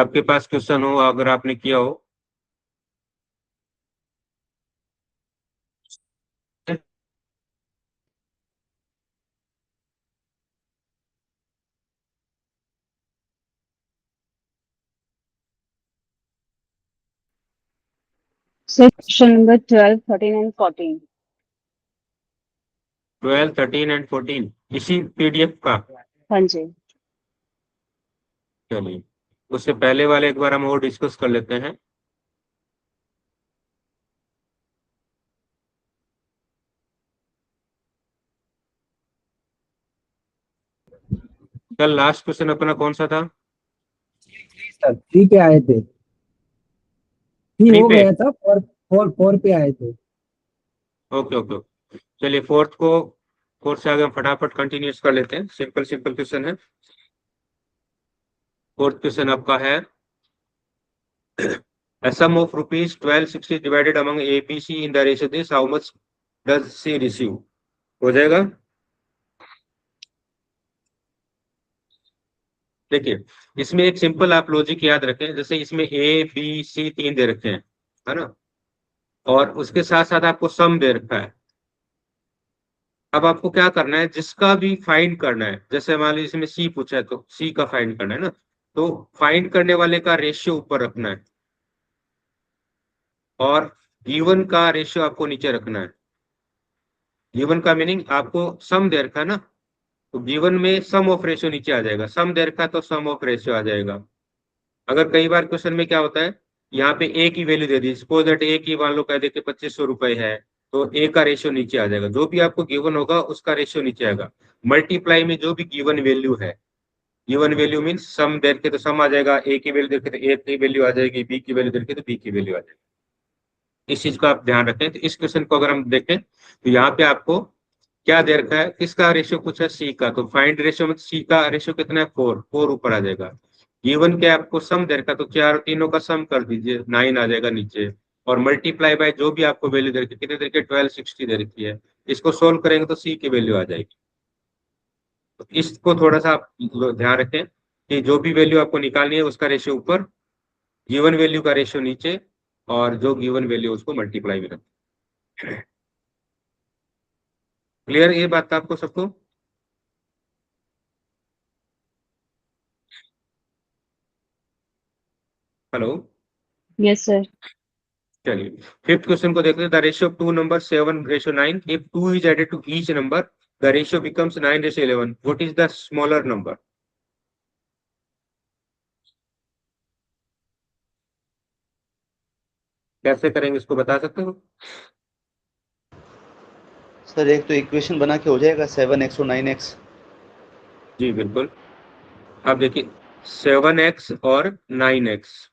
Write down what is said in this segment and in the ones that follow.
आपके पास क्वेश्चन हो, अगर आपने किया हो। Sir question number 12, 13 and 14। 12, 13 and 14 इसी पीडीएफ का। हाँ जी। चलिए, उससे पहले वाले एक बार हम और डिस्कस कर लेते हैं। कल लास्ट क्वेश्चन अपना कौन सा था? सर 3 पे आए थे। 3 थ्री हो पे। गया था, 4 पे आए थे। Okay okay okay. चलिए, फोर्थ से आगे हम फटाफट कंटिन्यूस कर लेते हैं। सिंपल सिंपल क्वेश्चन है। फोर्थ क्वेश्चन आपका है, a sum of rupees 1260 divided among A, B, C in the ratio this, how much does C receive? हो जाएगा। देखिए, इसमें एक सिंपल आप लॉजिक याद रखें। जैसे इसमें ए बी सी तीन दे रखे हैं, है ना, और उसके साथ साथ आपको सम दे रखा है। अब आपको क्या करना है, जिसका भी फाइंड करना है, जैसे मान लीजिए इसमें सी पूछा है तो सी का फाइंड करना है ना, तो फाइंड करने वाले का रेशियो ऊपर रखना है और गिवन का रेशियो आपको नीचे रखना है। गिवन का मीनिंग आपको सम दे रखा है ना, तो गिवन में सम ऑफ रेशियो नीचे आ जाएगा। सम दे रखा है तो सम ऑफ रेशियो आ जाएगा। अगर कई बार क्वेश्चन में क्या होता है, यहाँ पे ए की वैल्यू दे दी, सपोज दैट ए की मान लो कह दे कि 2500 रुपए है, तो ए का रेशियो नीचे आ जाएगा। जो भी आपको गिवन होगा उसका रेशियो नीचे आएगा। मल्टीप्लाई में जो भी गिवन वैल्यू है, गिवन वैल्यू मीन सम दे के तो सम आ जाएगा, ए की वैल्यू देखे तो ए की वैल्यू आ जाएगी, बी की वैल्यू देखे तो बी की वैल्यू आ जाएगी। इस चीज को आप ध्यान रखें। तो इस क्वेश्चन को अगर हम देखें तो यहाँ पे आपको क्या दे रखा है, किसका रेशियो पूछा है, सी का। तो फाइंड रेशियो में सी का रेशियो कितना है, 4, 4 ऊपर आ जाएगा। गिवन के आपको सम दे रखा है, तो चार तीनों का सम कर दीजिए, 9 आ जाएगा नीचे। और मल्टीप्लाई बाय जो भी आपको वैल्यू दे रखी है, कितने दे रखी है, 1260 दे रखी है। इसको सोल्व करेंगे तो सी की वैल्यू आ जाएगी। तो इसको थोड़ा सा आप ध्यान रखें कि जो भी वैल्यू आपको निकालनी है उसका रेशियो ऊपर, गिवन वैल्यू का रेशियो नीचे, और जो गिवन वैल्यू उसको मल्टीप्लाई में रखें। क्लियर ये बात आपको सबको? हेलो। Yes sir. चलिए, फिफ्थ क्वेश्चन को देखते हैं। The ratio of two number 7:9, if 2 is added to each number the ratio becomes 9:11, what is the smaller number? कैसे करेंगे इसको बता सकते हो? सर एक तो इक्वेशन बना के हो जाएगा 7x और 9x। जी बिल्कुल। अब देखिए, 7x और 9x,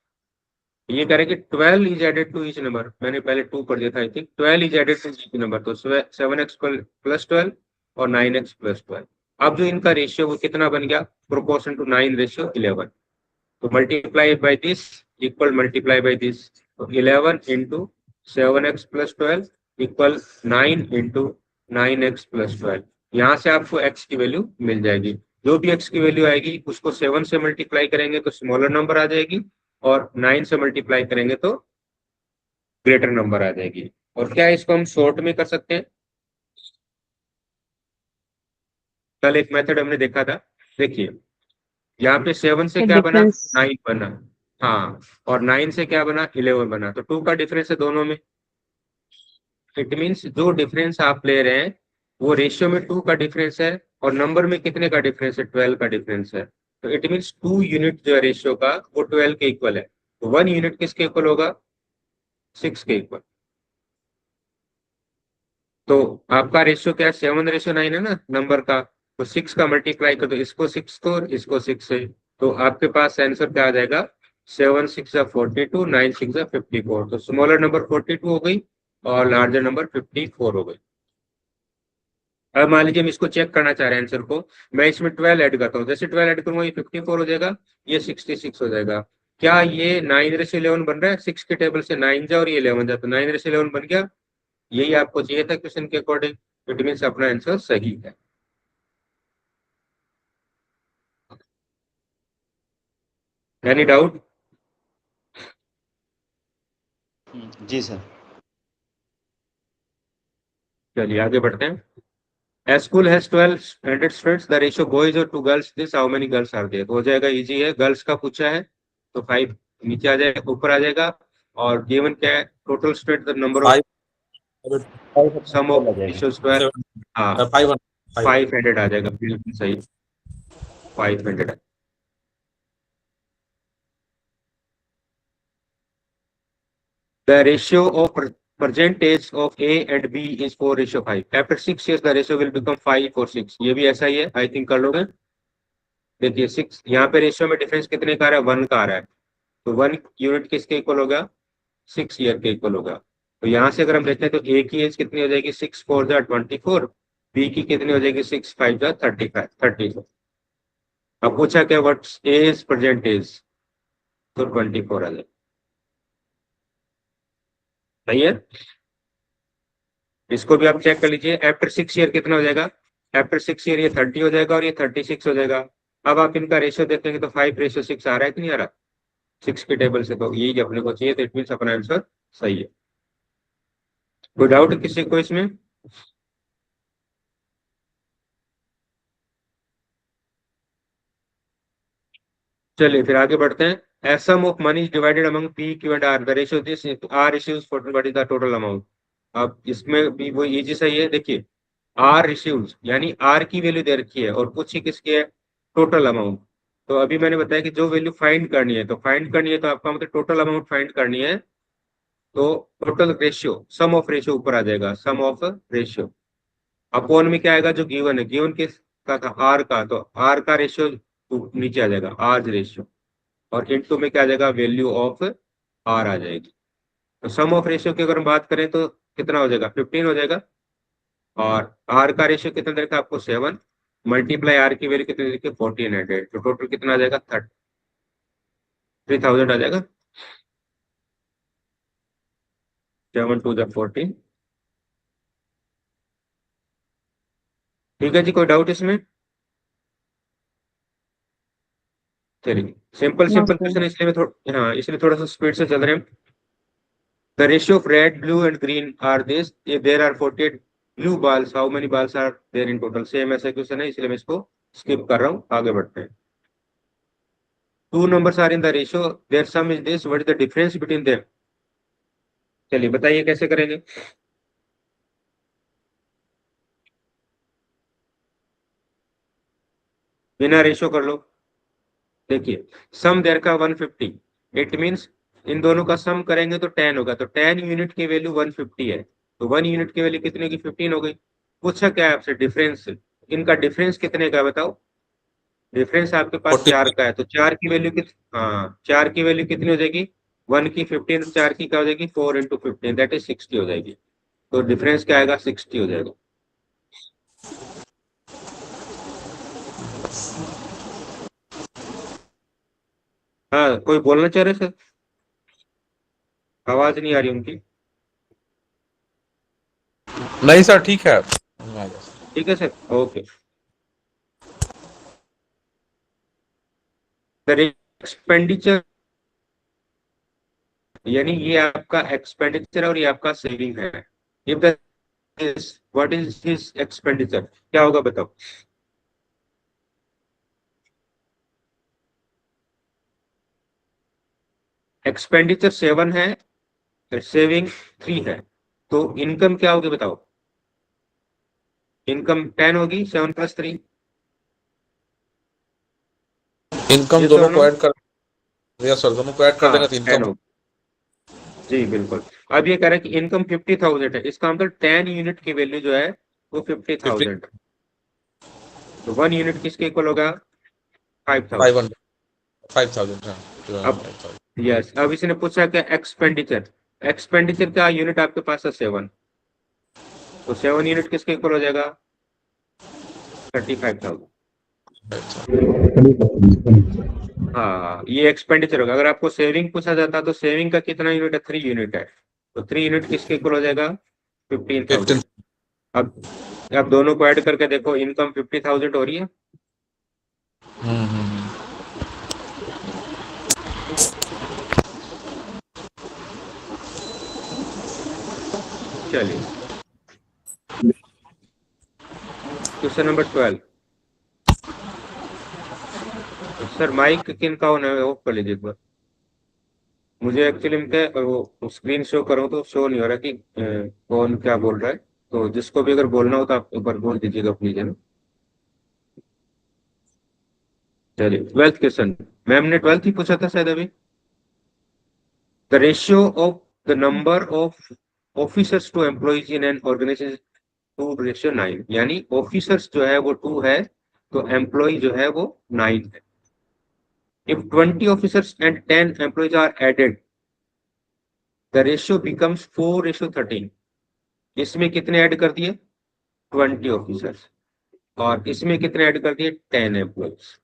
ये कह रहे हैं कि 12 is added to each number. मैंने पहले 2 पढ़ दिया था, I think 12 is added to each number, तो 7x प्लस 12 और 9x प्लस 12। अब जो इनका रेशियो वो कितना बन गया, प्रोपोर्शन टू 9:11। तो multiply by this equal multiply by this, तो 11 into 7x plus 12 equal 9 into 9x plus 12। यहाँ से आपको x की वैल्यू मिल जाएगी। जो भी x की वैल्यू आएगी उसको 7 से मल्टीप्लाई करेंगे तो स्मॉलर नंबर आ जाएगी, और 9 से मल्टीप्लाई करेंगे तो ग्रेटर नंबर आ जाएगी। और क्या इसको हम शॉर्ट में कर सकते हैं? कल एक मेथड हमने देखा था। देखिए, यहाँ पे 7 से क्या बना, डिफरेंस। 9 बना। हाँ, और 9 से क्या बना, 11 बना। तो 2 का डिफरेंस है दोनों में। इट मीन्स जो डिफरेंस आप ले रहे हैं वो रेशियो में 2 का डिफरेंस है, और नंबर में कितने का डिफरेंस है, 12 का डिफरेंस है। तो इट मीन्स 2 यूनिट जो है रेशियो का वो 12 के इक्वल है। तो 1 यूनिट किसके इक्वल होगा, 6 के इक्वल। तो आपका रेशियो क्या है, 7:9 है ना नंबर का। तो 6 का मल्टीप्लाई कर दो, इसको 6 को और इसको 6 से, तो आपके पास आंसर क्या आ जाएगा, 7 6 42, 9 6 54। तो स्मॉलर नंबर 42 हो गई और लार्जर नंबर 54 हो गई। अब मान लीजिए हम इसको चेक करना चाह रहे हैं आंसर को। मैं इसमें 12 ऐड करता हूँ, जैसे 12 ऐड करूंगा ये 54 हो जाएगा, ये 66 हो जाएगा। क्या ये 9:11 बन रहा है? 6 के टेबल से 9 जा और ये 11 जा, तो 9:11 बन गया। यही आपको चाहिए था क्वेश्चन के अकॉर्डिंग। इट मीन्स अपना आंसर सही है। Any doubt? जी सर। चलिए आगे बढ़ते हैं। A school has 1200 students. The ratio boys और to girls this how many girls are there? हो जाएगा, इजी है। गर्ल्स का पूछा है तो 5 नीचे आ जाएगा, ऊपर आ जाएगा। और गिवन क्या है? Total student the number of 5 sum of ratio square. हाँ 500 500 आ जाएगा, बिल्कुल सही। 500। The ratio of percentage of A and B is 4:5. After 6 years, the ratio will become 5 or 6. ये भी ऐसा ही है, आई थिंक कर लोगे। देखिए 6 यहाँ पे रेशियो में डिफरेंस कितने का आ रहा है? 1 का आ रहा है। तो 1 यूनिट किसके इक्वल होगा? 6 ईयर के इक्वल होगा। तो यहाँ से अगर हम देखते हैं तो ए की एज कितनी हो जाएगी? 6 4 जा 24। बी की कितनी हो जाएगी? 6 5 जा 34। अब पूछा क्या व्हाट्स एज परसेंटेज, तो 24 आ जाएगा। सही है, इसको भी आप चेक कर लीजिए। आफ्टर 6 ईयर कितना हो जाएगा? आफ्टर 6 ईयर ये 30 हो जाएगा और ये 36 हो जाएगा। अब आप इनका रेशियो देखेंगे तो 5:6 आ रहा है कि नहीं आ रहा? 6 के टेबल से, तो यही अपने को चाहिए, तो इट मीन्स अपना आंसर सही है। कोई डाउट किसी को इसमें? चलिए फिर आगे बढ़ते हैं। As sum of money divided among P Q and R, the ratio this R issues for what is the total amount. अब इसमें भी वो इजी सही है। देखिए आर इश्यूज यानी आर की वैल्यू दे रखी है और कुछ ही किसकी है? Total amount. तो अभी मैंने बताया कि जो वैल्यू फाइंड करनी है, तो फाइंड करनी है तो आपका मतलब टोटल अमाउंट फाइंड करनी है। तो total ratio sum of ratio ऊपर आ जाएगा, सम ऑफ रेशियो। अपॉन में क्या आएगा? जो गिवन है, गिवन किस का था? आर का, तो आर का रेशियो नीचे आ जाएगा, आर रेशियो। और इनटू में क्या आ जाएगा? वैल्यू ऑफ आर आ जाएगी। तो सम ऑफ रेशियो की अगर हम बात करें तो कितना हो जाएगा? 15 हो जाएगा। और आर का रेशियो कितना दे रखा है आपको? 7 मल्टीप्लाई आर की वैल्यू कितनी दे रखी है? 1400। तो टोटल कितना आ जाएगा? 3000 आ जाएगा। 7 2 14। ठीक है जी, कोई डाउट इसमें? चलिए simple No, simple sir. Question, इसलिए मैं थोड़ा, हाँ इसलिए थोड़ा सा स्पीड से चल रहे हैं। The ratio of red, blue and green are this. If there are 48 blue balls, how many balls are there in total? Same ऐसा क्वेश्चन है, इसलिए मैं इसको स्किप कर रहा हूँ। आगे बढ़ते हैं। Two numbers are in the ratio. Their sum is this. What is the difference between them? चलिए बताइए कैसे करेंगे। बिना रेशियो कर लो। देखिए सम देर का 150, इट मीन्स इन दोनों का सम करेंगे तो 10 होगा। तो 10 यूनिट की वैल्यू 150 है, तो 1 यूनिट की वैल्यू कितने की? 15 हो गई। पूछा क्या है आपसे? डिफरेंस। इनका डिफरेंस कितने का है बताओ? डिफरेंस आपके पास 4 का है, तो 4 की वैल्यू हाँ 4 की वैल्यू कितनी हो जाएगी? 1 की 15, 4 की क्या हो जाएगी? 4 × 15 दैट इज 60 हो जाएगी। तो डिफरेंस क्या आएगा? 60 हो जाएगा। हाँ कोई बोलना चाह रहे सर? आवाज नहीं आ रही उनकी। नहीं सर ठीक है। ठीक है सर, ओके। एक्सपेंडिचर यानी ये आपका एक्सपेंडिचर है और ये आपका सेविंग है। If the what is his expenditure, क्या होगा बताओ? एक्सपेंडिचर 7 है, सेविंग 3 है, तो इनकम क्या होगी बताओ? इनकम 10 होगी, 7 + 3। इनकम Yes or दोनों no? को ऐड कर, यस सर दोनों को ऐड कर हाँ देंगे तो 10 इनकम। होगी जी बिल्कुल। अब ये कह रहा है कि इनकम 50,000 है, इसका मतलब 10 यूनिट की वैल्यू जो है वो 50,000। तो 1 यूनिट किसके इक्वल होगा? 5,000। 5,000। अब यस, अब इसने पूछा क्या? एक्सपेंडिचर। एक्सपेंडिचर का यूनिट आपके पास है 7, तो 7 यूनिट किसके इक्वल हो जाएगा? 35,000। हाँ ये एक्सपेंडिचर होगा। अगर आपको सेविंग पूछा जाता तो सेविंग का कितना यूनिट है? 3 यूनिट है, तो 3 यूनिट किसके इक्वल हो जाएगा? 15,000। अब दोनों को ऐड करके देखो, इनकम 50,000 हो रही है। चलिए क्वेश्चन नंबर 12। सर माइक किन का ऑन है ऑफ कर लीजिए एक बार। मुझे एक्चुअली में वो स्क्रीन शो करूँ तो शो नहीं हो रहा कि कौन क्या बोल रहा है। तो जिसको भी अगर बोलना हो तो आप एक बार बोल दीजिएगा प्लीज, है ना। चलिए 12th क्वेश्चन। मैम ने 12th ही पूछा था शायद अभी। The ratio of the number of officers to employees in an organisation 2:9, यानी ऑफिसर्स जो है वो 2 है तो एम्प्लॉय जो है वो 9 है। If 20 officers and 10 employees are added the ratio becomes 4:13। इसमें कितने ऐड कर दिए? 20 ऑफिसर्स। और इसमें कितने ऐड कर दिए? 10 एम्प्लॉइज।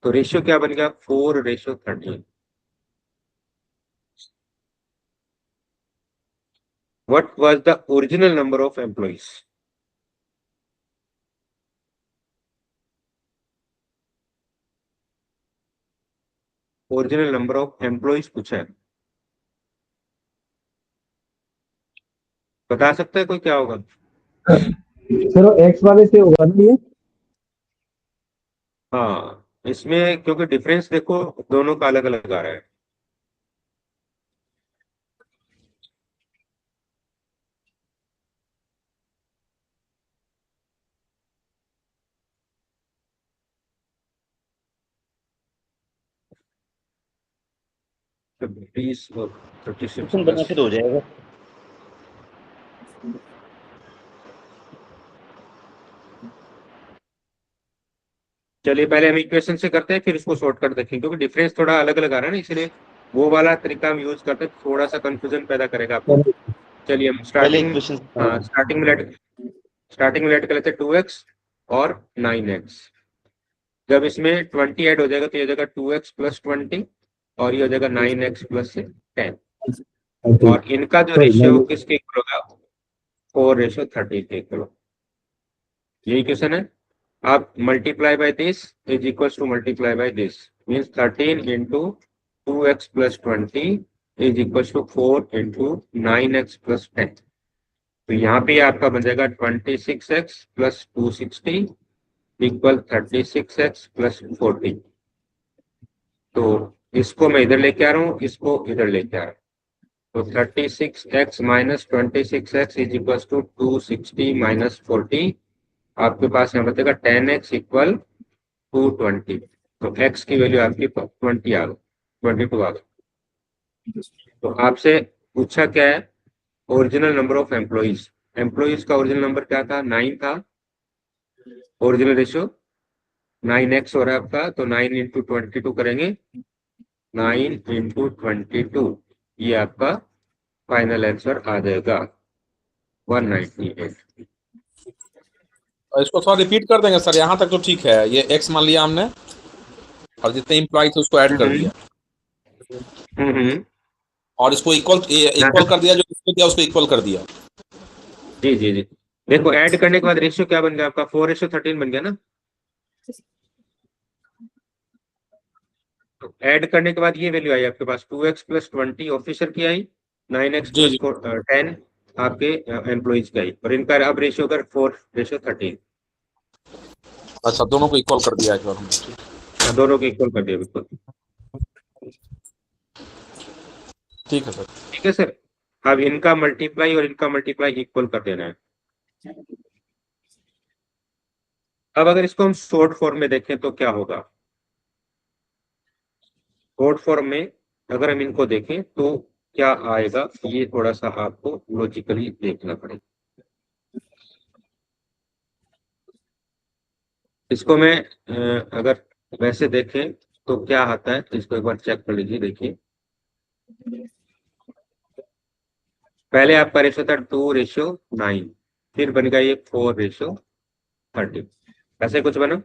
तो रेशियो क्या बन गया? 4:13। What was the original number of employees? Original number of employees पूछा है, बता सकता है कोई क्या होगा? सर वो एक्स वाले से होगा ना ये? हाँ, इसमें क्योंकि डिफरेंस देखो दोनों का अलग अलग आ रहा है। तो 20 और 36 क्वेश्चन बना के तो हो जाएगा। चलिए पहले हम इक्वेशन से करते हैं फिर इसको शॉर्टकट देखेंगे, क्योंकि डिफरेंस थोड़ा अलग अलग आ रहा है ना, इसलिए वो वाला तरीका हम यूज करते हैं, थोड़ा सा कंफ्यूजन पैदा करेगा आपको। चलिए हम पहले स्टार्टिंग, इक्वेशन हाँ स्टार्टिंग में लेट कर लेते हैं 2x और 9x। जब इसमें 20 ऐड हो जाएगा तो ये हो जाएगा 2x प्लस 20 और ये हो जाएगा 9x प्लस 10। और इनका जो रेशियो किसके इक्वल होगा? 4:13 के इक्वल। यही क्वेश्चन है। आप multiply by this is equal to multiply by this, means 13 into 2x plus 20 is equal to 4 into 9x plus 10। तो यहाँ पे आपका बन जाएगा 26x plus 260 equal 36x plus 40। तो इसको मैं इधर लेके आ रहा हूँ, इसको इधर लेके आ रहा हूँ। तो 36x minus 26x is equal to 260 minus 40। आपके पास यहाँ बचेगा 10x इक्वल 220। तो x की वैल्यू आपकी 20 आ गई, 22 आ गई। तो आपसे पूछा क्या है? Original number of employees. Employees का ओरिजिनल नंबर क्या था? 9 था। ओरिजिनल रेशियो 9x हो रहा है आपका, तो 9 इंटू 22 करेंगे, 9 इंटू 22, ये आपका फाइनल आंसर आ जाएगा 198। और इसको थोड़ा रिपीट कर देंगे सर, यहाँ तक तो ठीक है। ये x मान लिया हमने और जितने इम्प्लॉय थे उसको ऐड कर दिया और इसको इक्वल कर दिया, जो इसको दिया उसको इक्वल कर दिया। जी जी जी, देखो ऐड करने के बाद रेशियो क्या बन गया आपका? 4:13 बन गया ना। तो ऐड करने के बाद ये वैल्यू आई आपके पास 2x प्लस 20 ऑफिसर की आई, 9x जी प्लस जी 10 आपके एम्प्लॉइज की आई, और इनका अब रेशियो कर 4:13। अच्छा, दोनों को इक्वल कर दिया एक बार हमने। दोनों को इक्वल कर दिया बिल्कुल। ठीक है सर। ठीक है सर। अब इनका मल्टीप्लाई और इनका मल्टीप्लाई इक्वल कर देना है। अब अगर इसको हम शॉर्ट फॉर्म में देखें तो क्या होगा? शॉर्ट फॉर्म में अगर हम इनको देखें तो क्या आएगा, ये थोड़ा सा आपको लॉजिकली देखना पड़ेगा। इसको मैं अगर वैसे देखें तो क्या आता है, इसको एक बार चेक कर लीजिए। देखिए पहले आपका रेशियो था 2:9, फिर बन गया ये 4:13, ऐसे कुछ बना।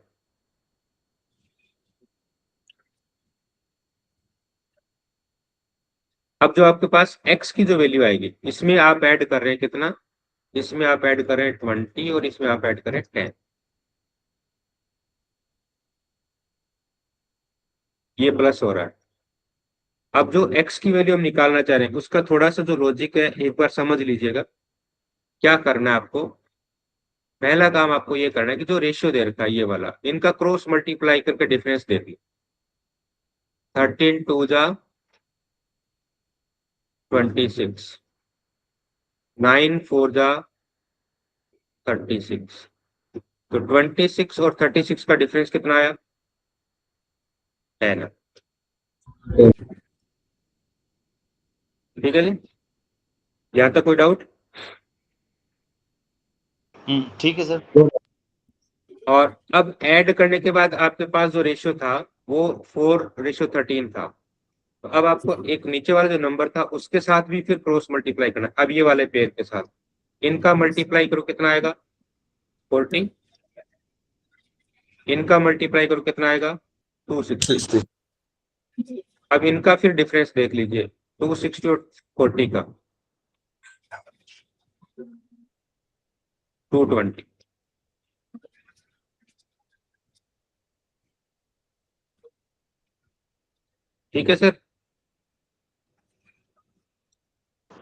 अब जो आपके पास x की जो वैल्यू आएगी, इसमें आप ऐड कर रहे हैं कितना? इसमें आप ऐड कर रहे हैं 20 और इसमें आप ऐड कर रहे हैं 10। ये प्लस हो रहा है। अब जो x की वैल्यू हम निकालना चाह रहे हैं उसका थोड़ा सा जो लॉजिक है एक बार समझ लीजिएगा। क्या करना है आपको, पहला काम आपको ये करना है कि जो रेशियो दे रखा है ये वाला, इनका क्रॉस मल्टीप्लाई करके डिफरेंस देख लो। 13 टू जा 26, 9 4 जा 36। तो 26 और 36 का डिफरेंस कितना आया? 10। ठीक है जी, यहाँ तक कोई डाउट? ठीक है सर। और अब ऐड करने के बाद आपके पास जो रेशियो था वो 4:13 था। तो अब आपको एक नीचे वाला जो नंबर था उसके साथ भी फिर क्रॉस मल्टीप्लाई करना है। अब ये वाले पेयर के साथ इनका मल्टीप्लाई करो, कितना आएगा? 40। इनका मल्टीप्लाई करो, कितना आएगा? 260। अब इनका फिर डिफरेंस देख लीजिए, 260 और 40 का 220। ठीक है सर।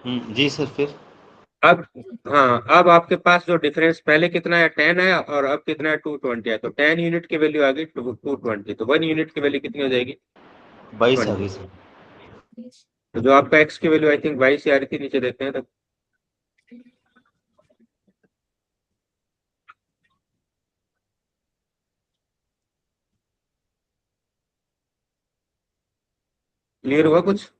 जी सर। फिर अब हाँ, अब आपके पास जो डिफरेंस पहले कितना है? 10 आया, और अब कितना है? 220 है। तो 10 यूनिट की वैल्यू आ गई 220। तो 1 यूनिट की वैल्यू कितनी हो जाएगी? 22 आ 20। गई सर। तो जो आपका एक्स की वैल्यू आई थिंक 22 आ रही थी, नीचे देखते हैं तब। क्लियर हुआ कुछ?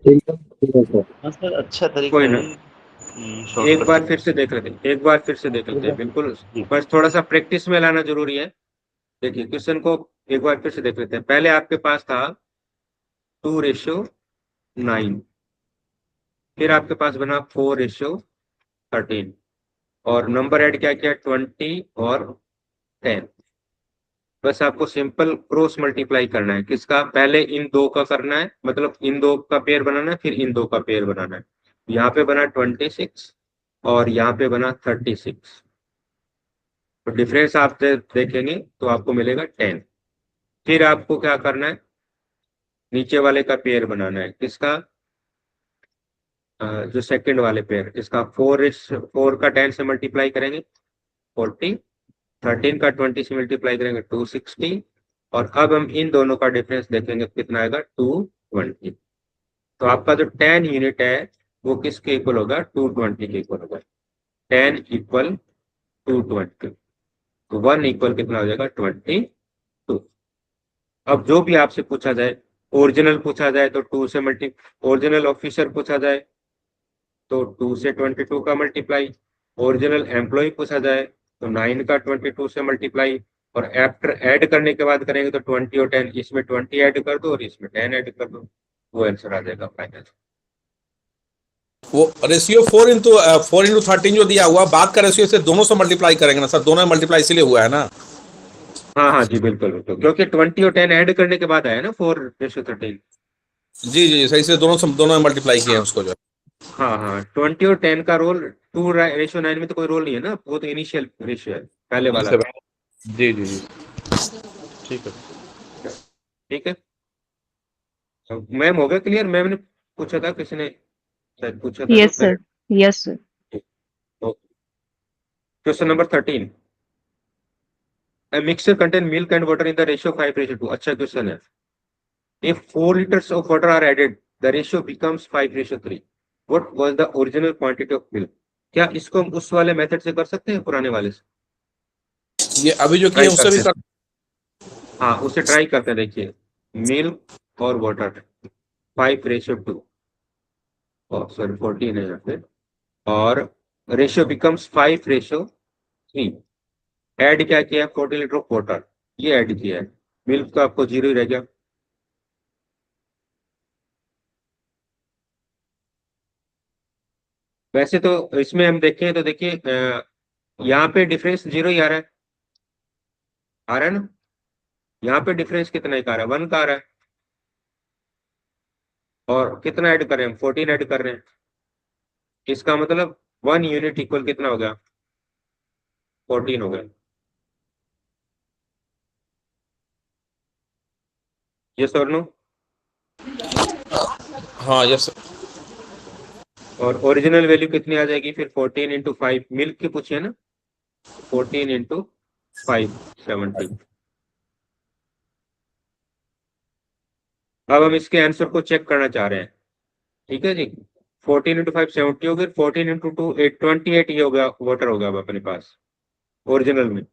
एकदम ठीक है सर। हाँ सर, अच्छा तरीका कोई है। ना, एक शॉर्टकट बार से। फिर से देख लेते हैं, एक बार फिर से देख लेते हैं, बिल्कुल। जी। बस थोड़ा सा प्रैक्टिस में लाना जरूरी है। देखिए क्वेश्चन को एक बार फिर से देख लेते हैं। पहले आपके पास था 2:9, फिर आपके पास बना 4:13, और नंबर ऐड क्या किया? 20 और 10। बस आपको सिंपल क्रॉस मल्टीप्लाई करना है। किसका? पहले इन दो का करना है, मतलब इन दो का पेयर बनाना है, फिर इन दो का पेयर बनाना है। यहाँ पे बना 26 और यहाँ पे बना 36। तो डिफरेंस आप देखेंगे तो आपको मिलेगा 10। फिर आपको क्या करना है? नीचे वाले का पेयर बनाना है। किसका? जो सेकंड वाले पेयर, इसका 4 का 10 से मल्टीप्लाई करेंगे 40, 13 का 20 से मल्टीप्लाई करेंगे 260, और अब हम इन दोनों का डिफरेंस देखेंगे कितना आएगा? 220। तो आपका जो 10 यूनिट है वो किसके इक्वल होगा? 220 के इक्वल होगा। 10 इक्वल 220। तो 1 इक्वल कितना हो जाएगा? 22। अब जो भी आपसे पूछा जाए, ओरिजिनल पूछा जाए तो 2 से मल्टी, ओरिजिनल ऑफिसर पूछा जाए तो 2 से 22 का मल्टीप्लाई, ओरिजिनल एम्प्लॉय पूछा जाए तो 9 का 22 से मल्टीप्लाई, और आफ्टर ऐड करने के बाद करेंगे तो 20 और 10, इसमें 20 ऐड कर दो और इसमें 10 ऐड कर दो, वो आंसर आ जाएगा फाइनल। वो रेशियो 4:13 जो दिया हुआ, बात का रेशियो से दोनों से मल्टीप्लाई करेंगे ना सर, दोनों मल्टीप्लाई इसीलिए हुआ है ना। हाँ हाँ जी, बिल्कुल बिल्कुल, क्योंकि 20 और 10 ऐड करने के बाद आया ना 4:13। जी जी जी, सही से दोनों में मल्टीप्लाई किए हैं हाँ उसको जो। हाँ हाँ, 20 और 10 का रोल 2:9 में तो कोई रोल नहीं है ना, वो तो इनिशियल रेशियो है, पहले वाला था। जी जी जी, ठीक है। ठीक है। मैम हो गया क्लियर? मैम ने पूछा था, किसी ने शायद पूछा था ना Yes, sir. पहले। Yes, sir. Question number 13। A mixture contain milk and water in the ratio 5:2। अच्छा क्वेश्चन है। If 4 liters of water are added, the ratio becomes 5:3। What was the original quantity of milk? क्या इसको हम उस वाले method से कर सकते हैं, पुराने वाले से? ये अभी जो किए ट्राई उससे भी करते कर। हैं। हाँ, उसे ट्राई करते हैं। देखिए, मिल्क और वाटर 5:2, और सॉरी 14 है यहाँ पे, और रेशियो बिकम्स 5:3। ऐड क्या किया? 40 लीटर ऑफ वाटर, ये ऐड किया है। मिल्क तो आपको 0 ही रह गया। वैसे तो इसमें हम देखें तो देखिए, यहाँ पे डिफरेंस 0 ही आ रहा है, आ रहा है ना? यहाँ पे डिफरेंस कितना ही का आ रहा है? 1 का आ रहा है। और कितना ऐड कर रहे हैं हम? 14 ऐड कर रहे हैं। इसका मतलब 1 यूनिट इक्वल कितना हो गया? 14 हो गया। यस और नो? हाँ यस। और ओरिजिनल वैल्यू कितनी आ जाएगी फिर 14 इंटू 5, मिल्क की पूछिए ना, 14 इंटू 5 70। अब हम इसके आंसर को चेक करना चाह रहे हैं, ठीक है जी। 14 इंटू 5 70 हो गया, 14 इंटू 2 28 ये होगा, वाटर होगा अब अपने पास ओरिजिनल में।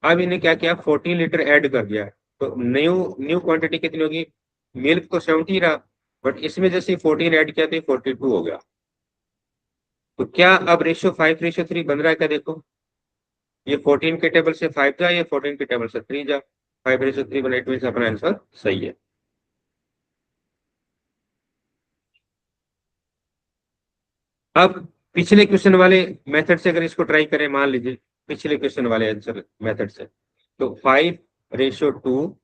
अब इन्हें क्या किया, 14 लीटर ऐड कर दिया, तो न्यू न्यू क्वांटिटी कितनी होगी, मिल्क तो 70 रहा, बट इसमें जैसे 14 ऐड किया तो ये 42 हो गया। तो क्या अब रेशियो 5:3 बन रहा है क्या, देखो ये 14 के टेबल से 5 जा, ये 14 के टेबल से 3 जा, 5:3 बना, इट मींस अपना आंसर सही है। अब पिछले क्वेश्चन वाले मेथड से अगर इसको ट्राई करें, मान लीजिए पिछले क्वेश्चन वाले आंसर मेथड से, तो 5:2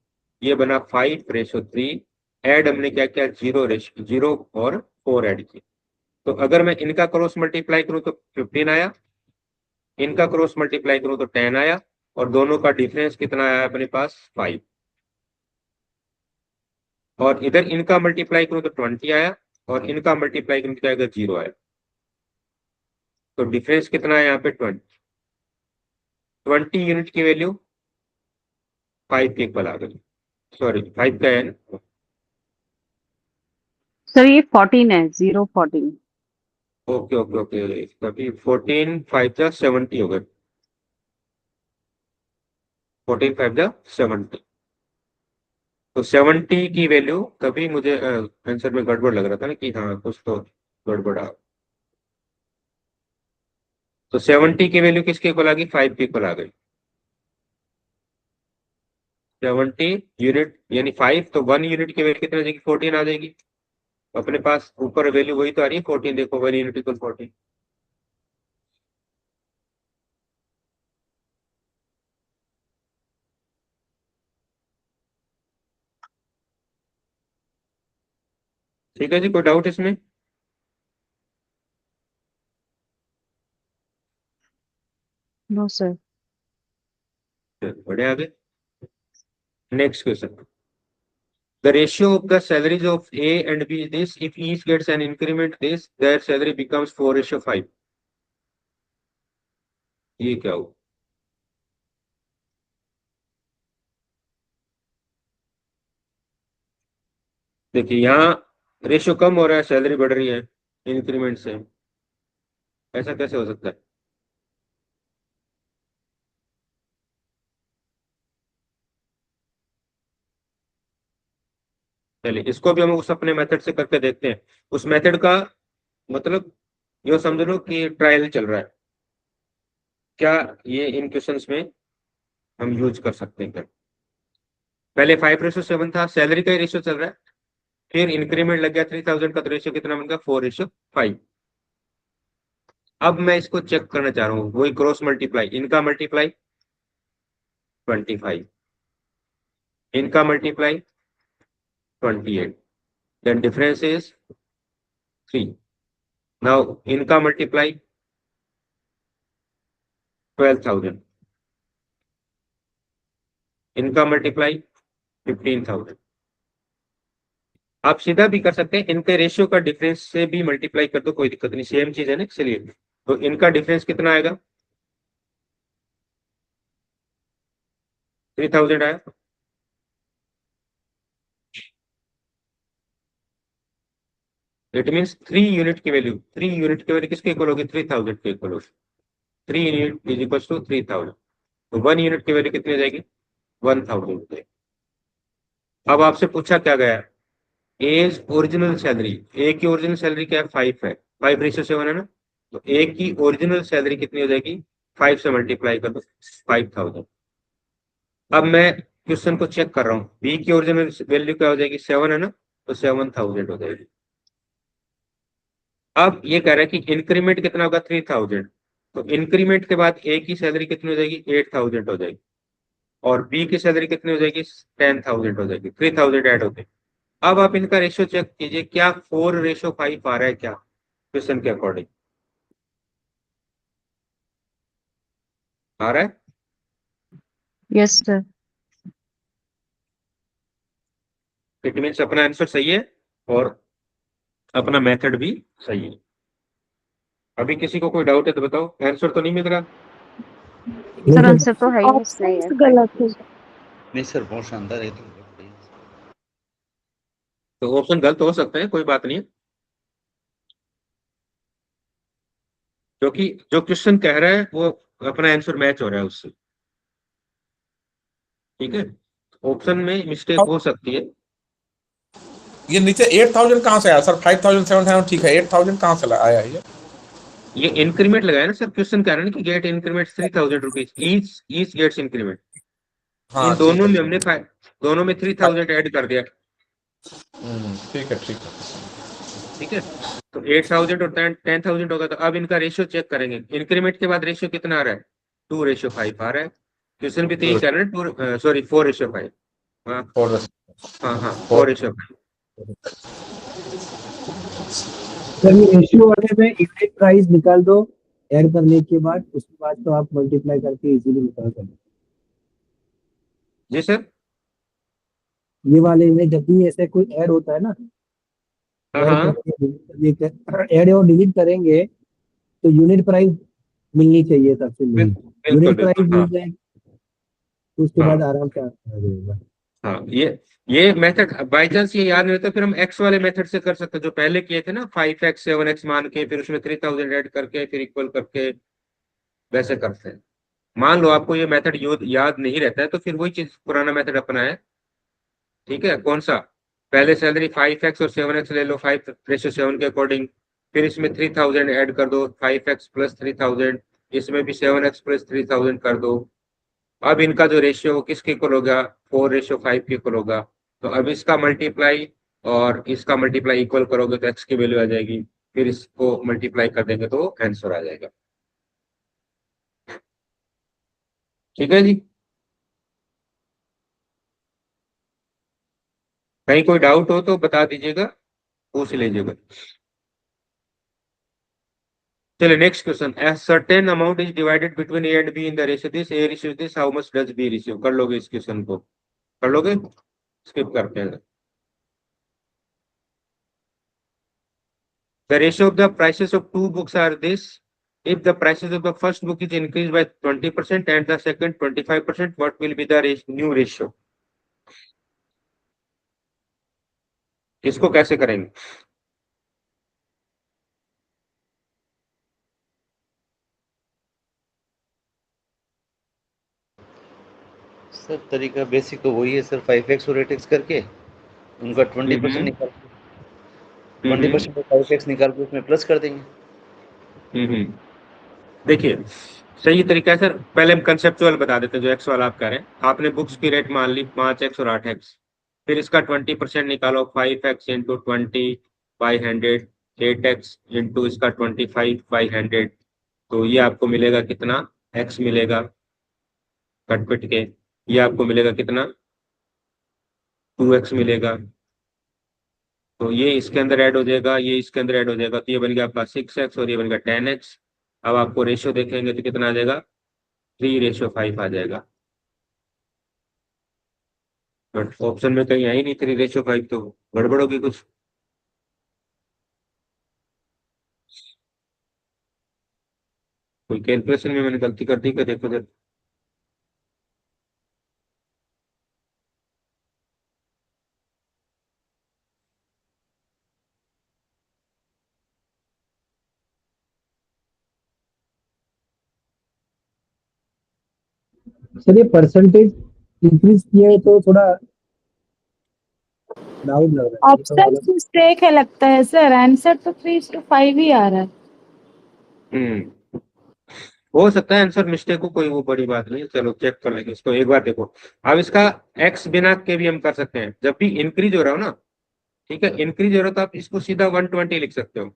ये बना 5:3, ऐड हमने क्या किया, 0 और 4 ऐड किए। तो अगर मैं इनका क्रॉस मल्टीप्लाई करूं तो 15 आया, इनका क्रॉस मल्टीप्लाई करूं तो 10 आया, और दोनों का डिफरेंस कितना आया अपने पास 5। और इधर इनका मल्टीप्लाई करूं तो 20 आया, और इनका मल्टीप्लाई करूं तो क्या आएगा, 0 आया। तो डिफरेंस कितना है यहाँ पे 20 यूनिट की वैल्यू 5 के इक्वल आ गई, सॉरी 5 का है ना? सर ये 14 है, 014। ओके ओके ओके, तभी 14 5 जा 70 हो गए, 14 5 जा 70। तो 70 की वैल्यू, तभी मुझे आंसर में गड़बड़ लग रहा था ना कि हाँ कुछ तो गड़बड़ आ। तो 70 की वैल्यू किसके इक्वल आ गई, 5 के इक्वल आ गई। 70 यूनिट यानी 5, तो 1 यूनिट की वैल्यू कितनी आ जाएगी, 14 आ जाएगी। अपने पास ऊपर वैल्यू वही तो आ रही है 14, देखो 1 यूनिट इक्वल 14। ठीक है जी, कोई डाउट इसमें? No sir. बढ़िया, आगे next question. The ratio of the salaries of A and B is this. If each gets an increment this, their salary becomes 4:5. ये क्या हो, देखिए यहाँ रेशियो कम हो रहा है, सैलरी बढ़ रही है इंक्रीमेंट से, ऐसा कैसे हो सकता है? चलिए इसको भी हम उस अपने मेथड से करके देखते हैं। उस मेथड का मतलब यो समझ लो कि ट्रायल चल रहा है, क्या ये इन क्वेश्चंस में हम यूज कर सकते हैं क्या? पहले 5:7 था, सैलरी का ही रेशियो चल रहा है, फिर इंक्रीमेंट लग गया 3000 का, तो रेशियो कितना बन गया 4:5। अब मैं इसको चेक करना चाह रहा हूँ, वही क्रॉस मल्टीप्लाई, इनका मल्टीप्लाई 25, इनका multiply 28, then difference is 3। Now इनका मल्टीप्लाई 12,000, इनका मल्टीप्लाई 15,000। आप सीधा भी कर सकते हैं, इनके रेशियो का डिफरेंस से भी मल्टीप्लाई कर दो, कोई दिक्कत नहीं, सेम चीज है ना, चलिए। तो इनका डिफरेंस कितना आएगा, 3,000 आया। इट मीन 3 यूनिट की वैल्यू, 3 यूनिट की वैल्यू किसके इक्वल होगी, 3,000 के इक्वल होगी। 3 यूनिट इज इक्वल टू 3,000, तो 1 यूनिट की वैल्यू कितनी हो जाएगी, 1,000। अब आपसे पूछा क्या गया, एज ओरिजिनल सैलरी, ए की ओरिजिनल सैलरी क्या है, 5 है, 5:7 है ना, तो ए की ओरिजिनल सैलरी कितनी हो जाएगी, 5 से मल्टीप्लाई कर दो, 5,000। अब मैं क्वेश्चन को चेक कर रहा हूँ, बी की ओरिजिनल वैल्यू क्या हो जाएगी, 7 है ना, तो 7,000 हो जाएगी। अब ये कह रहा है कि इंक्रीमेंट कितना होगा, 3,000, तो इंक्रीमेंट के बाद ए की सैलरी कितनी हो जाएगी, 8,000 हो जाएगी, और बी की सैलरी कितनी हो जाएगी, 10,000 हो जाएगी, 3,000 ऐड होते हैं। अब आप इनका रेशियो चेक कीजिए, क्या 4:5 आ रहा है क्या क्वेश्चन के अकॉर्डिंग, आ रहा है? Yes sir. इट मीन्स अपना आंसर सही है और अपना मेथड भी सही है। अभी किसी को कोई डाउट है तो बताओ, आंसर तो नहीं मिल रहा? सर आंसर तो है ही नहीं ऑप्शंस है। गलत है। नहीं सर, बहुत शानदार है, तो बहुत बढ़िया। तो ऑप्शन गलत हो सकते हैं, कोई बात नहीं है, क्योंकि जो क्वेश्चन कह रहा है वो अपना आंसर मैच हो रहा है उससे। ठीक है, ऑप्शन में मिस्टेक हो सकती है। ये नीचे 8000 कहाँ से आया सर? 5000 7000 ठीक है, 8000 कहाँ से आया ये इंक्रीमेंट लगाया ना सर, क्वेश्चन कह रहे हैं कि get increment 3000 rupees each gets increment. हाँ इन ठीक दोनों है, में हमने दोनों में 3000 ऐड कर दिया। ठीक है, ठीक है। ठीक है, तो 8000 और 10,000 होगा। तो अब इनका रेशियो चेक करेंगे, इंक्रीमेंट के बाद रेशियो कितना आ रहा है? 2:5 आ रहा है। क्वेश्चन भी तो यही कह रहे हैं, 4:5। हाँ और हाँ हाँ, 4:5। सर ये रेशियो वाले में यूनिट प्राइस निकाल दो ऐड करने के बाद, उसके बाद तो आप मल्टीप्लाई करके इजीली निकाल सकते हो। जी सर। ये वाले में जब भी ऐसे कोई ऐड होता है ना, हाँ ऐड हाँ, करेंगे, ऐड और डिलीट करेंगे तो यूनिट प्राइस मिलनी चाहिए सबसे मेन। बिल्कुल यूनिट बिल्कुल, प्राइस हाँ मिल जाए तो उसके बाद हाँ आराम से आ जाएगा। हाँ। ये मेथड बाई चांस ये याद नहीं रहता, फिर हम एक्स वाले मेथड से कर सकते हैं, जो पहले किए थे ना, 5x 7x मान के, फिर उसमें 3000 ऐड करके, फिर इक्वल करके, वैसे करते हैं। मान लो आपको ये मेथड याद नहीं रहता है, तो फिर वही चीज पुराना मेथड अपना है। ठीक है, कौन सा? पहले सैलरी 5x और 7x ले लो, 5:7 के अकॉर्डिंग। फिर इसमें 3000 ऐड कर दो, 5x प्लस 3000। इसमें भी 7x प्लस 3000 कर दो। अब इनका जो रेशियो वो किसके इक्वल होगा? 4:5 के इक्वल होगा। तो अब इसका मल्टीप्लाई और इसका मल्टीप्लाई इक्वल करोगे तो एक्स की वैल्यू आ जाएगी। फिर इसको मल्टीप्लाई कर देंगे तो आंसर आ जाएगा। ठीक है जी। कहीं कोई डाउट हो तो बता दीजिएगा, पूछ लीजिएगा। चलिए next question, a certain amount is divided between A and B in the ratio this A receive this, how much does B receive? कर लोगे इस क्वेश्चन को? कर लोगे? स्किप करते हैं। The ratio of the prices of two books are this. If the prices of the first book is increased by 20% and the second 25%, what will be the new ratio? इसको कैसे करेंगे? Sir तरीका basic तो वही है sir, 5x और 8x करके उनका 20% निकाल, 20% 5x निकाल के उसमें प्लस कर देंगे। देखिए, सही तरीका है सर। पहले हम कंसेप्चुअल बता देते हैं, जो एक्स वाला आप कह रहे हैं। आपने बुक्स की रेट मान ली 5x और 8x, फिर इसका 20% निकालो, 5x इंटू 20/100, 8x इंटू इसका 25/100। तो ये आपको मिलेगा कितना? x मिलेगा कट पिट के। ये आपको मिलेगा कितना? 2x मिलेगा। तो ये इसके अंदर ऐड हो जाएगा, ये इसके अंदर ऐड हो जाएगा, तो ये बन गया आपका 6x और ये बन गया 10x। अब आपको रेशियो देखेंगे तो कितना आ जाएगा? 3:5 आ जाएगा। बट ऑप्शन में कहीं आई नहीं 3:5, तो गड़बड़ होगी कुछ। कोई कैलकुलेशन में मैंने गलती कर दी क्या? देखो जरा। सर ये परसेंटेज इंक्रीज किया है तो थोड़ा डाउट लग रहा है, ये तो ऑप्शन गलत। मिस्टेक है लगता है सर, आंसर तो 3:5 ही आ रहा है। हम्म, हो सकता है आंसर मिस्टेक हो, कोई वो बड़ी बात नहीं है। चलो चेक कर लेंगे इसको एक बार। देखो, अब इसका एक्स बिना के भी हम कर सकते हैं। जब भी इंक्रीज हो रहा हो ना, ठीक है, इंक्रीज हो रहा हो तो आप इसको सीधा 120 लिख सकते हो,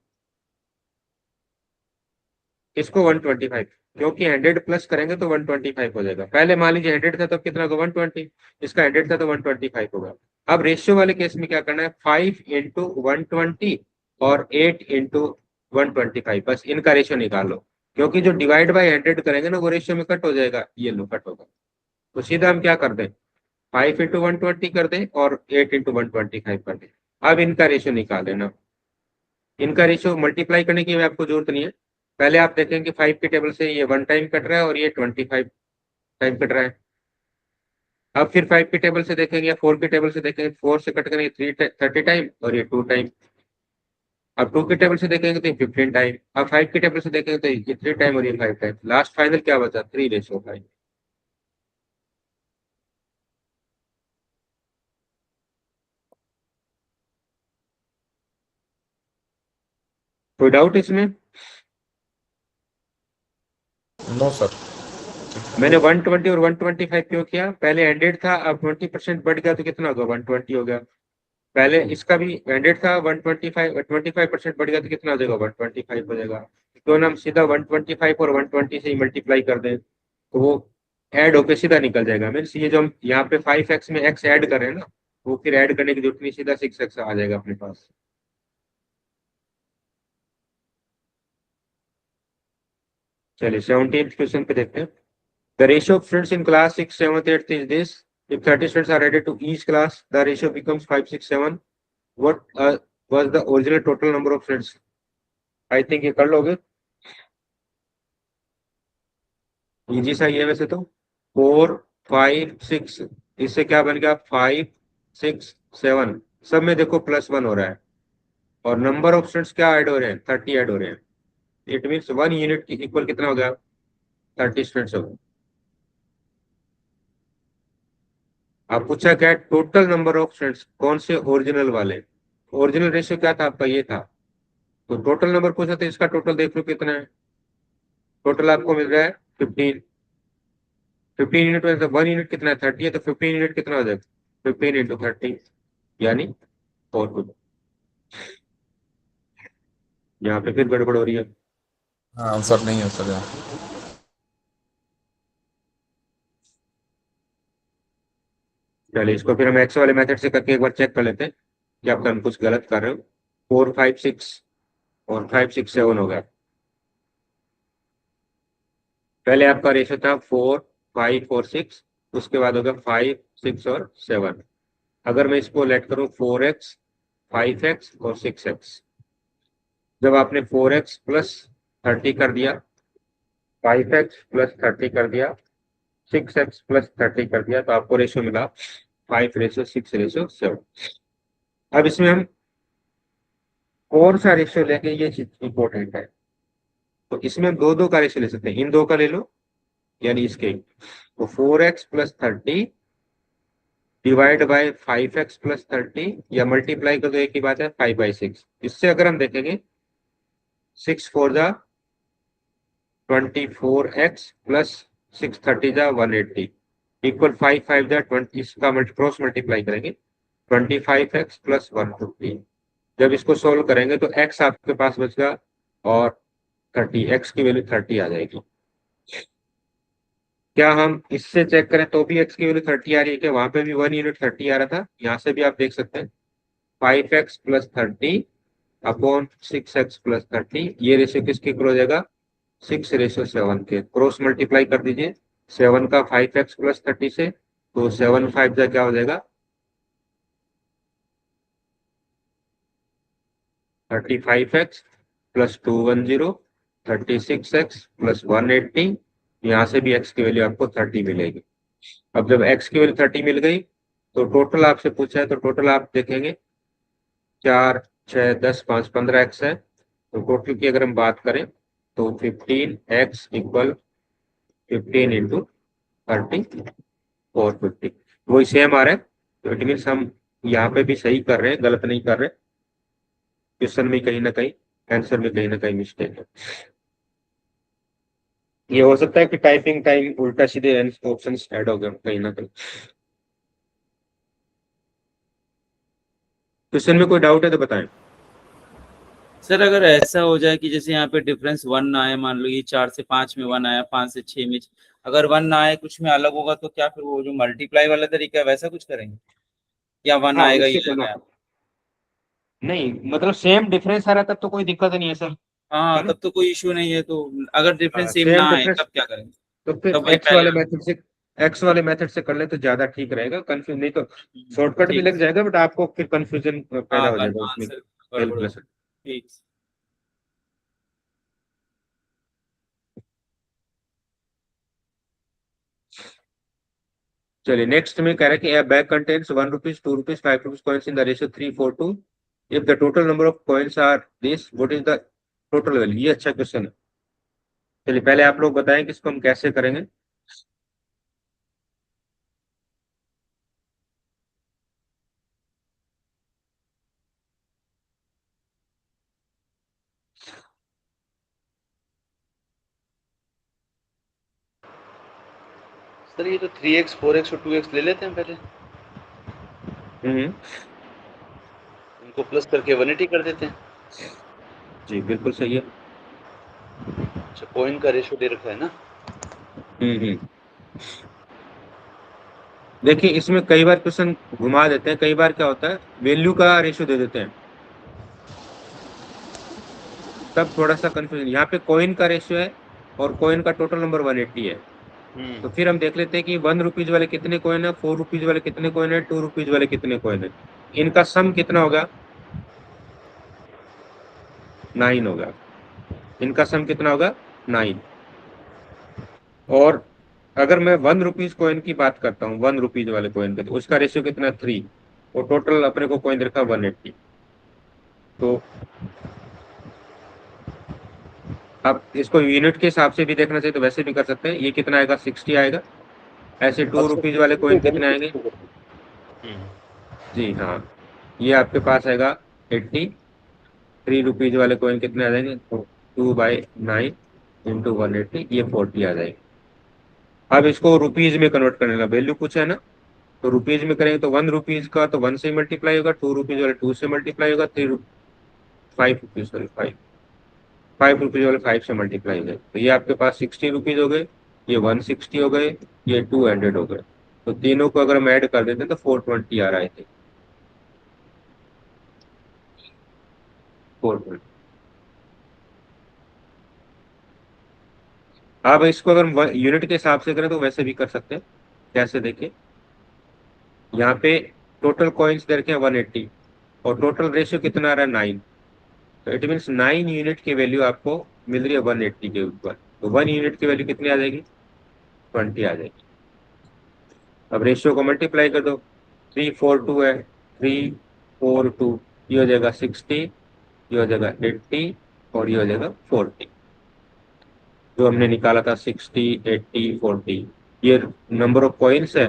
इसको 125, क्योंकि 100 प्लस करेंगे तो 125 हो जाएगा। पहले मान लीजिए 100 था तो कितना होगा? 120। इसका 100 था तो 125 होगा। अब रेशियो वाले केस में क्या करना है? 5 इंटू 120 और 8 इंटू 125, बस इनका रेशियो निकाल लो। क्योंकि जो डिवाइड बाई 100 करेंगे ना, वो रेशियो में कट हो जाएगा, ये लो कट होगा। तो सीधा हम क्या कर दें? 5 इंटू 120 कर दें और 8 इंटू 125 कर दें। अब इनका रेशियो निकाल देना। इनका रेशियो मल्टीप्लाई करने की आपको जरूरत नहीं है, पहले आप देखेंगे 5 के टेबल से ये 1 टाइम कट रहा है और ये 25 टाइम कट रहा है। अब फिर 5 के टेबल से देखेंगे या 4 के टेबल से देखेंगे, 4 से कट करेंगे 30 टाइम और ये 2 टाइम। अब 2 के टेबल से देखेंगे तो ये 15 टाइम। अब 5 के टेबल से देखेंगे तो ये 3 टाइम और ये 5 टाइम। लास्ट फाइनल क्या बचा? 3:5। कोई डाउट इसमें? No sir. मैंने 120 और 125 क्यों किया? पहले एंडेड था, अब 20% बढ़ गया तो कितना होगा? 120 हो गया। पहले इसका भी एंडेड था, 25% बढ़ गया तो कितना हो जाएगा? 125 हो जाएगा। तो हम सीधा 125 और 120 से मल्टीप्लाई कर दें तो वो ऐड होके सीधा निकल जाएगा। मीन्स ये जो हम यहाँ पे 5x में x ऐड कर रहे हैं ना, वो फिर ऐड करने की जरूरत नहीं, सीधा 6x आ जाएगा अपने पास। चलिए 17th क्वेश्चन पे देखते हैं। The ratio of students in class 6, 7th, 8th is this. If 30 students are added to each class, the ratio becomes 5, 6, 7. What was the original total number of students? I think ये कर लोगे। Easy सा ही है वैसे तो। 4, 5, 6, इससे क्या बन गया? 5, 6, 7। सब में देखो +1 हो रहा है और नंबर ऑफ स्टूडेंट्स क्या ऐड हो रहे हैं? 30 ऐड हो रहे हैं। इट मीन्स 1 यूनिट की इक्वल कितना हो गया? 30 स्टूडेंट्स हो गए। आप पूछा क्या? Total number of students. कौन से? ओरिजिनल वाले। ओरिजिनल रेशियो क्या था आपका? ये था। तो टोटल नंबर पूछा तो इसका टोटल देख लो कितना है। टोटल आपको मिल रहा है 15। 15 यूनिट में 1 यूनिट कितना है? 30 है, तो 15 यूनिट कितना हो जाएगा? 15 इंटू 30 यानी 4। यहाँ पे फिर गड़बड़ हो रही है। हाँ आंसर नहीं है सर यहाँ। चलिए इसको फिर हम एक्स वाले मेथड से करके एक बार चेक कर लेते हैं कि आपका हम कुछ गलत कर रहे हो। 4, 5, 6 और 5, 6, 7 हो गया। पहले आपका रेशियो था 4, 5 और 6, उसके बाद होगा 5, 6 और 7। अगर मैं इसको लेट करूं 4x, 5x और 6x, जब आपने 4x प्लस 30 कर दिया, 5x प्लस 30 कर दिया, 6x प्लस 30 कर दिया, तो आपको रेशियो मिला 5:6:7। अब इसमें हम कौन सा रेशियो लेंगे ये चीज इंपॉर्टेंट है। तो इसमें हम दो का रेशियो ले सकते हैं। इन दो का ले लो यानी इसके। तो 4x plus 30 divide by 5x plus 30 या मल्टीप्लाई कर दो, एक ही बात है, 5/6। इससे अगर हम देखेंगे 6 4 जा 24x प्लस 6 30 जा 180 इक्वल 5 5 जा 20। इसका क्रॉस मल्टीप्लाई करेंगे 25x प्लस 150। जब इसको सोल्व करेंगे तो x आपके पास बचेगा और 30, x की वैल्यू 30 आ जाएगी। क्या हम इससे चेक करें तो भी x की वैल्यू 30 आ रही है क्या? वहां पे भी 1 यूनिट 30 आ रहा था, यहाँ से भी आप देख सकते हैं 5x plus 30 upon 6x plus 30। ये रेशियो किसके इक्वल हो जाएगा? 6:7 के। क्रॉस मल्टीप्लाई कर दीजिए 7 का 5x प्लस 30 से, तो 7 5 जा क्या हो जाएगा? 35x plus 210, 36x plus 180। यहाँ से भी x की वैल्यू आपको 30 मिलेगी। अब जब x की वैल्यू 30 मिल गई तो टोटल आपसे पूछा है, तो टोटल आप देखेंगे 4, 6, 10, 5, 15x है। तो टोटल की अगर हम बात करें तो 15x इक्वल 15 इंटू 30 450। वही सेम आ रहा है। तो इट मीन्स हम यहाँ पे भी सही कर रहे हैं, गलत नहीं कर रहे। क्वेश्चन में कहीं ना कहीं, आंसर में कहीं ना कहीं मिस्टेक है। ये हो सकता है कि टाइपिंग टाइम उल्टा सीधे ऑप्शन ऐड हो गए कहीं ना कहीं। क्वेश्चन में कोई डाउट है तो बताएं। सर अगर ऐसा हो जाए कि जैसे यहाँ पे डिफरेंस 1 ना आए, मान लो ये 4 से 5 में 1 आया, 5 से 6 में, अगर 1 ना आए, कुछ में अलग होगा, तो क्या फिर वो जो मल्टीप्लाई वाला तरीका है वैसा कुछ करेंगे या 1 हाँ, आएगा उससे ये लगाया? नहीं, मतलब सेम डिफरेंस आ रहा तब तो कोई दिक्कत नहीं है सर। हाँ तब तो कोई इशू नहीं है। तो अगर डिफरेंस सेम सेम ना आए डिफरेंस तब क्या करेंगे? तो फिर तब वही एक्स पहले वाले मेथड से कर ले तो ज्यादा ठीक रहेगा। कंफ्यूज नहीं तो शॉर्टकट भी ठीक। लग जाएगा, बट आपको फिर कंफ्यूजन पैदा हाँ हो जाएगा उसमें। आंसर गड़बड़ हो हेल्पलेस। ठीक। चलिए नेक्स्ट में कह रहा है कि a bag contains 1 rupees, 2 rupees, 5 rupees coins in the ratio 3:4:2. If the total number of coins are this, what is the total value? ये अच्छा क्वेश्चन है। चलिए पहले आप लोग बताएं कि इसको हम कैसे करेंगे। सर ये तो 3x 4x और 2x ले लेते हैं पहले, इनको प्लस करके 180 कर देते हैं। जी बिल्कुल सही है। अच्छा कॉइन का रेशियो दे रखा है ना। देखिए इसमें कई बार क्वेश्चन घुमा देते हैं, कई बार क्या होता है वैल्यू का रेशियो दे देते हैं, तब थोड़ा सा कंफ्यूजन। यहाँ पे कॉइन का रेशियो है और कॉइन का टोटल नंबर 180 है। तो फिर हम देख लेते हैं कि 1 रुपीज वाले कितने कॉइन है, 4 रुपीज वाले कितने कॉइन है, 2 रुपीज वाले कितने कॉइन है। इनका सम कितना होगा, 9 होगा। इनका सम कितना होगा, 9। और अगर मैं 1 रुपीज कॉइन की बात करता हूँ, 1 रुपीज वाले कॉइन का, तो उसका रेशियो कितना, 3। और टोटल अपने को कॉइन रखा 180। तो अब इसको यूनिट के हिसाब से भी देखना चाहिए, तो वैसे भी कर सकते हैं। ये कितना आएगा, 60 आएगा। ऐसे 2 रुपीज वाले कॉइन कितने आएंगे, जी हाँ, ये आपके पास आएगा 80। 3 रुपीज वाले कॉइन कितने आ जाएंगे, 2/9 इंटू 180, ये 40 आ जाएगी। अब इसको रुपीज में कन्वर्ट करने का, वैल्यू कुछ है ना, तो रुपीज में करेंगे तो 1 रुपीज का तो 1 से मल्टीप्लाई होगा, 2 रुपीज वाले 2 से मल्टीप्लाई होगा, 5 रुपीज वाले 5 रुपीज वाले 5 से मल्टीप्लाई हो गए। तो ये आपके पास 60 रुपीज हो गए, ये 160 हो गए, ये 200 हो गए। तो तीनों को अगर हम ऐड कर देते हैं तो 420 आ रहा है, 420। अब इसको अगर हम यूनिट के हिसाब से करें तो वैसे भी कर सकते हैं। कैसे देखिए, यहाँ पे टोटल कॉइन्स दे रखे हैं 180 और टोटल रेशियो कितना आ रहा है, 9। तो इट मीन्स 9 यूनिट की वैल्यू आपको मिल रही है 180 के ऊपर। तो 1 यूनिट की वैल्यू कितनी आ जाएगी, 20 आ जाएगी। अब रेशियो को मल्टीप्लाई कर दो, 342 है, 342, ये हो जाएगा 60, ये हो जाएगा 80 और ये हो जाएगा 40। जो हमने निकाला था 60, 80, 40, ये नंबर ऑफ कॉइन्स है।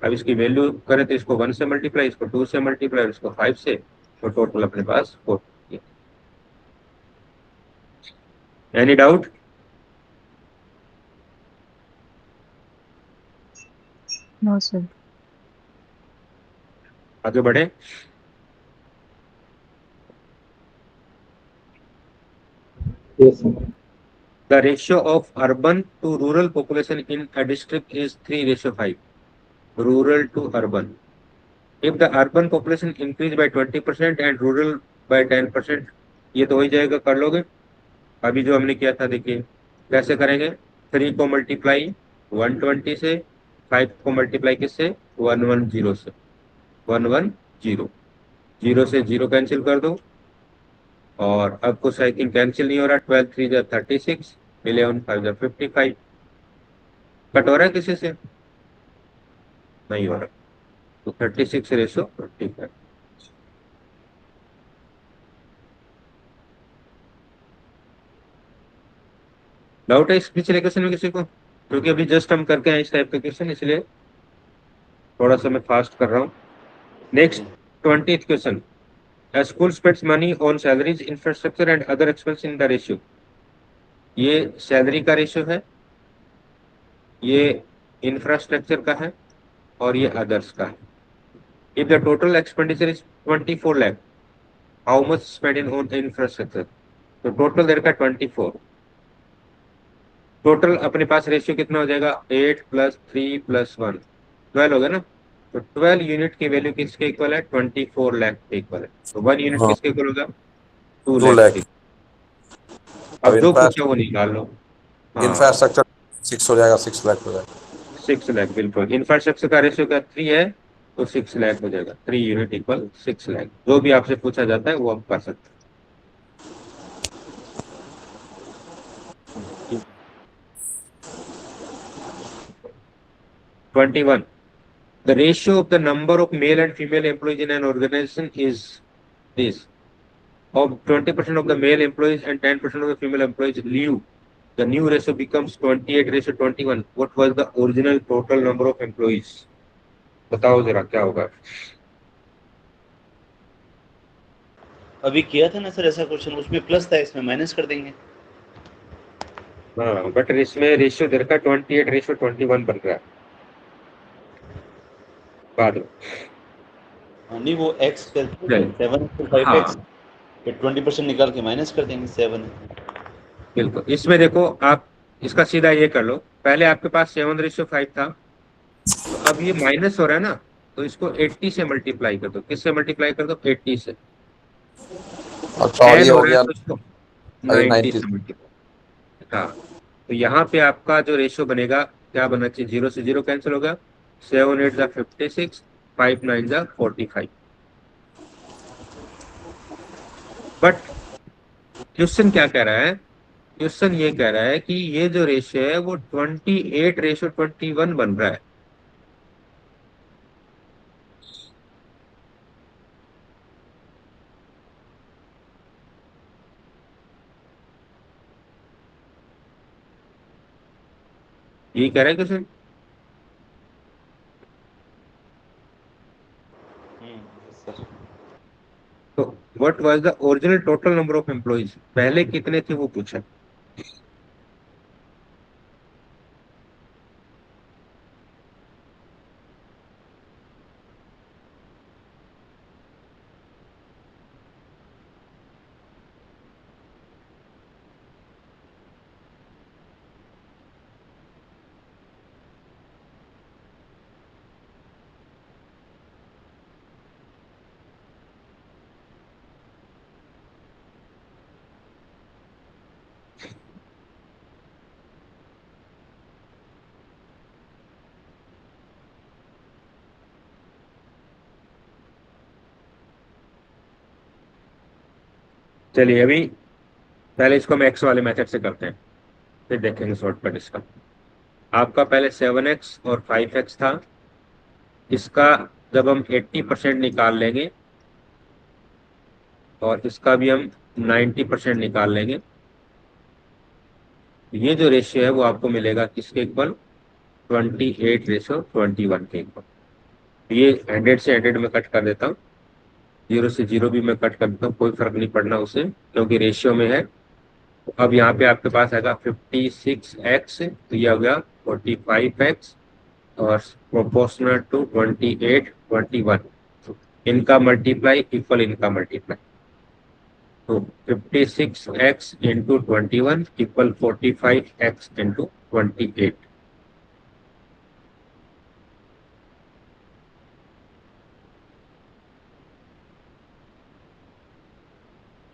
अब इसकी वैल्यू करें तो इसको 1 से मल्टीप्लाई, इसको 2 से मल्टीप्लाई, इसको 5 से, तो टोटल अपने पास 40। Any doubt? No, sir. आगे बढ़े। Yes, sir. The ratio of urban to rural population in a district is 3:5. Rural to urban. If the urban population increase by 20% and rural by 10%, ये तो हो ही जाएगा, कर लोगे। अभी जो हमने किया था देखिए कैसे करेंगे, 3 को मल्टीप्लाई 120 से, 5 को मल्टीप्लाई किससे, 110 से, 110, 0 से 0 कैंसिल कर दो। और अब कुछ आई थिंक कैंसिल नहीं हो रहा, 12 3 जा 36, 11 5 जा 55। कट हो रहा है किसी से, नहीं हो रहा, तो 36:55। डाउट है इस पिछले क्वेश्चन में किसी को? क्योंकि अभी जस्ट हम करके आए इस टाइप का क्वेश्चन, इसलिए थोड़ा सा मैं फास्ट कर रहा हूँ। Next 20th question, school spends money on salaries, infrastructure and other expense in the ratio. ये सैलरी का रेशियो है, ये इंफ्रास्ट्रक्चर का है और ये अदर्स का है। If the total expenditure is 24 lakh, how much spend in on infrastructure? तो टोटल देर का 24। टोटल अपने पास रेशियो कितना हो जाएगा, 8 + 3 + 1, 12 हो गया ना। तो 12 यूनिट की वैल्यू किसके इक्वल है, 24 लाख के इक्वल है। तो 1 यूनिट हाँ। किसके इक्वल होगा, 2 2 लाख लाख। के। अब जो पूछा वो निकाल लो। हाँ, इंफ्रास्ट्रक्चर 6 हो जाएगा, 6 लाख हो जाएगा। 6 लाख बिल्कुल। इंफ्रास्ट्रक्चर का रेशियो का 3 है, तो 6 लाख हो जाएगा। 3 यूनिट इक्वल 6 लाख। जो भी आपसे पूछा जाता है वो आप कर सकते हैं। 21, The ratio of the number of male and female employees in an organization is this. Of 20% of the male employees and 10% of the female employees leave, the new ratio becomes 28:21. What was the original total number of employees? बताओ जरा क्या होगा? अभी किया था ना sir ऐसा question, उसमें प्लस था, इसमें माइनस कर देंगे। हाँ, बट इसमें रेशियो दे रखा 28:21 बन रहा है बाद में। नहीं वो x करके नहीं। 7 to 5x हाँ, फिर 20% निकाल के माइनस कर देंगे 7। बिल्कुल। इसमें देखो आप इसका सीधा ये कर लो, पहले आपके पास 7:5 था, तो अब ये माइनस हो रहा है ना, तो इसको 80 से मल्टीप्लाई कर दो। किससे मल्टीप्लाई कर दो? 80 से। अच्छा, और 10 ये हो हो रहा है गया तो इसको 90 से मल्टीप्लाई। हाँ, तो यहाँ पे आपका जो रेशियो बनेगा क्या बनना चाहिए? 0 से 0 कैंसिल हो गया, 7 8 जा 56, 5 9 जा 45। बट क्वेश्चन क्या कह रहा है? क्वेश्चन ये कह रहा है कि ये जो रेशियो है वो 28:21 बन रहा है। ये कह रहा है क्वेश्चन। सर तो what was the original total number of employees, पहले कितने थे वो पूछा। चलिए अभी पहले इसको हम एक्स वाले मेथड से करते हैं, फिर देखेंगे शॉर्टकट इसका। आपका पहले 7x और 5x था, इसका जब हम 80% निकाल लेंगे और इसका भी हम 90% निकाल लेंगे, ये जो रेशियो है वो आपको मिलेगा किसके इक्वल? 28:21 के इक्वल। ये 100 से 100 में कट कर देता हूँ, 0 से 0 भी मैं कट कर देता हूँ, कोई फर्क नहीं पड़ना उससे क्योंकि रेशियो में है। अब यहाँ पे आपके पास आएगा 56x, तो ये हो गया 45x, और प्रोपोर्शनल टू 28:21, इनका मल्टीप्लाई इक्वल इनका मल्टीप्लाई, तो 56x into 21 equal 45x into 28।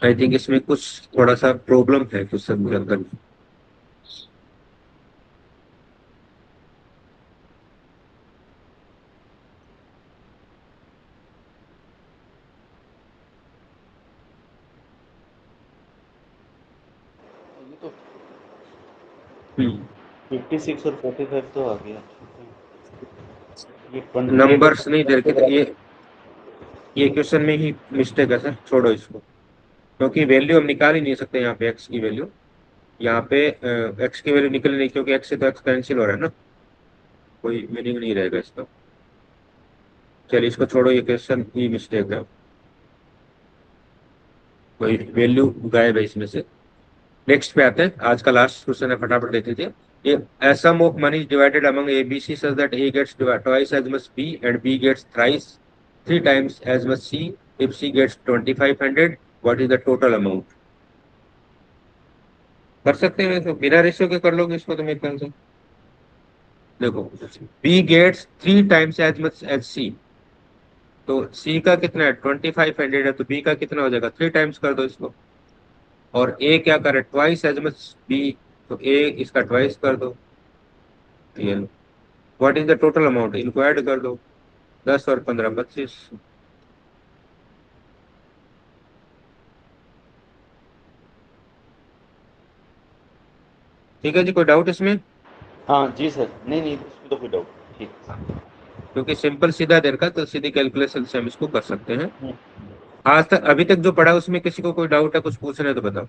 I think इसमें कुछ थोड़ा सा प्रॉब्लम है क्वेश्चन के अंदर। ये तो 56 और 45 तो आ गया। ये 28 नंबर्स नहीं दे रखे, तो ये क्वेश्चन में ही मिस्टेक है सर, छोड़ो इसको, क्योंकि वैल्यू हम निकाल ही नहीं सकते यहाँ पे एक्स की वैल्यू। यहाँ पे एक्स की वैल्यू निकल नहीं, क्योंकि एक्स से तो एक्स कैंसिल हो रहा है ना, कोई मीनिंग नहीं रहेगा इसका। चलिए इसको छोड़ो, ये क्वेश्चन ही मिस्टेक है, कोई वैल्यू गायब है इसमें से। नेक्स्ट पे आते हैं, आज का लास्ट क्वेश्चन है, फटाफट देख लीजिए। ये sum of money divided among A B C such that A gets twice as much B and B gets thrice 3 times as much C if C gets 2500, what is the total amount? कर सकते हैं तो बिना ratio के कर लोगे इसको तो मेरे ख्याल से। देखो, B gets 3 times as much as C, तो सी का कितना है? 2500 है, तो बी का कितना हो जाएगा? 3 times कर दो इसको। और ए क्या करे? ट्वाइस एज मच बी, तो ए इसका ट्वाइस कर दो। What is the total amount? इनको ऐड कर दो, 10 और 15 25। ठीक है जी, कोई डाउट इसमें? हाँ जी सर, नहीं इसमें तो कोई डाउट ठीक। क्योंकि सिंपल सीधा दे रखा तो सीधी कैलकुलेशन से हम इसको कर सकते हैं। आज तक अभी तक जो पढ़ा उसमें किसी को कोई डाउट है, कुछ पूछना है तो बताओ।